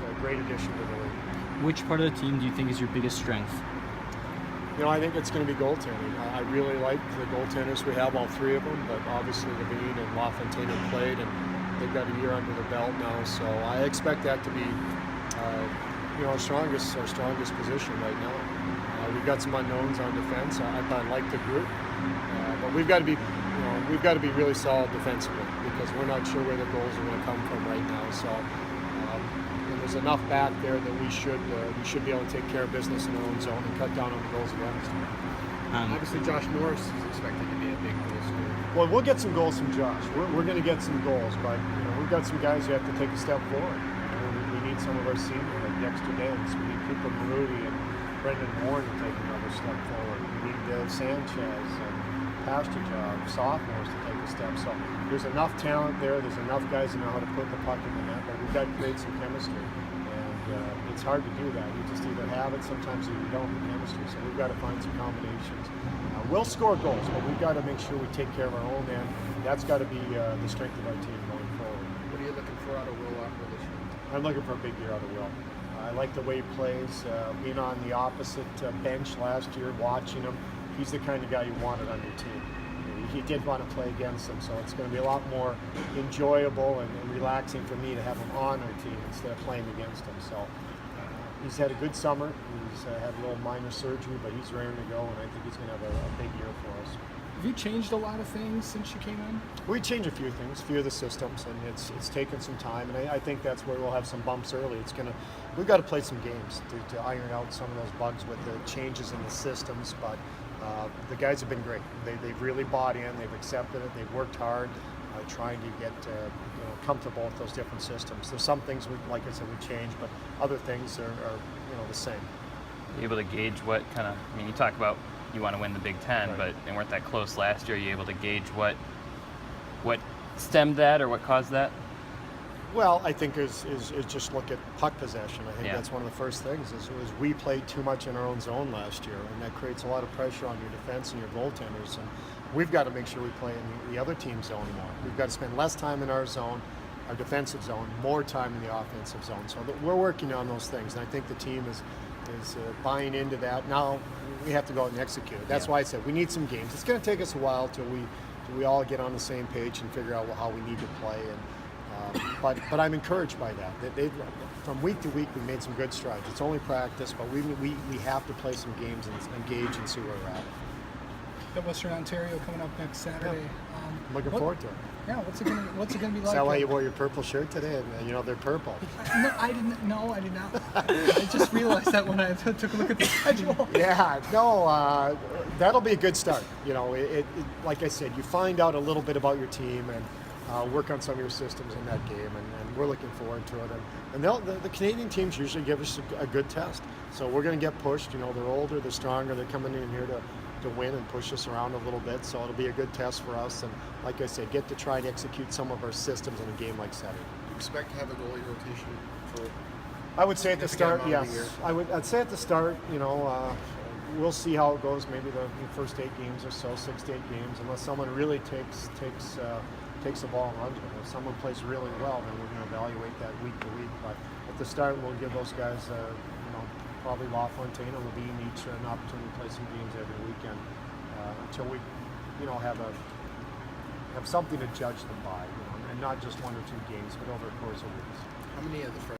a great addition to the league. Which part of the team do you think is your biggest strength? I think it's going to be goaltending. I really like the goaltenders we have, all three of them, but obviously Levine and LaFontaine have played, and they've got a year under the belt now. So I expect that to be, our strongest position right now. We've got some unknowns on defense. I like the group, but we've got to be really solid defensively because we're not sure where the goals are going to come from right now. So. There's enough back there that we should be able to take care of business in our own zone and cut down on the goals against. Obviously, Josh Norris is expected to be a big goal scorer. Well, we'll get some goals from Josh. We're going to get some goals, but we've got some guys who have to take a step forward. We need some of our seniors, like Dexter Dance. We need Cooper Maruti and Brendan Warren to take another step forward. We need Sanchez and Pastorjob, sophomores, to take a step. So there's enough talent there. There's enough guys who know how to put the puck in the net, but we've got to create some chemistry. And it's hard to do that. You just either have it, sometimes you don't, the chemistry. So we've got to find some combinations. We'll score goals, but we've got to make sure we take care of our own end. That's got to be the strength of our team going forward. What are you looking for out of Will Locker this year? I'm looking for a big year out of Will. I like the way he plays. Being on the opposite bench last year, watching him, he's the kind of guy you wanted on your team. He did want to play against him, so it's going to be a lot more enjoyable and relaxing for me to have him on our team instead of playing against him. So he's had a good summer. He's had a little minor surgery, but he's raring to go, and I think he's going to have a big year for us. Have you changed a lot of things since you came in? We changed a few things, a few of the systems, and it's taken some time, and I think that's where we'll have some bumps early. We've got to play some games to iron out some of those bugs with the changes in the systems, but the guys have been great. They've really bought in. They've accepted it. They've worked hard, trying to get comfortable with those different systems. There's some things, like I said, we changed, but other things are the same. Are you able to gauge what kind of? I mean, you talk about you want to win the Big Ten, right, but they weren't that close last year. Are you able to gauge what stemmed that or what caused that? Well, I think is just look at puck possession. I think Yeah. that's one of the first things is we played too much in our own zone last year, and that creates a lot of pressure on your defense and your goaltenders. And we've got to make sure we play in the other team's zone more. We've got to spend less time in our zone, our defensive zone, more time in the offensive zone. So we're working on those things, and I think the team is buying into that. Now we have to go out and execute it. That's why I said we need some games. It's going to take us a while till we all get on the same page and figure out how we need to play. But I'm encouraged by that. From week to week, we made some good strides. It's only practice, but we have to play some games and engage and see where we're at. Got Western Ontario coming up next Saturday. Looking forward to it. Yeah, what's it gonna be like? Is that why you wore your purple shirt today? And they're purple. No, I didn't. No, I did not. I just realized that when I took a look at the schedule. Yeah, no, that'll be a good start. Like I said, you find out a little bit about your team and work on some of your systems in that game, and we're looking forward to it. And the Canadian teams usually give us a good test. So we're going to get pushed. They're older, they're stronger, they're coming in here to win and push us around a little bit. So it'll be a good test for us. And like I said, get to try and execute some of our systems in a game like Saturday. Do you expect to have a goalie rotation for? I would say at the start, significant amount of yes. the year? I'd say at the start, we'll see how it goes. Maybe the first 8 games or so, 6 to 8 games, unless someone really takes the ball and runs with it. If someone plays really well, then we're going to evaluate that week to week. But at the start, we'll give those guys, probably LaFontaine and Levine each an opportunity to play some games every weekend until we, have something to judge them by, and not just 1 or 2 games, but over the course of weeks. How many of the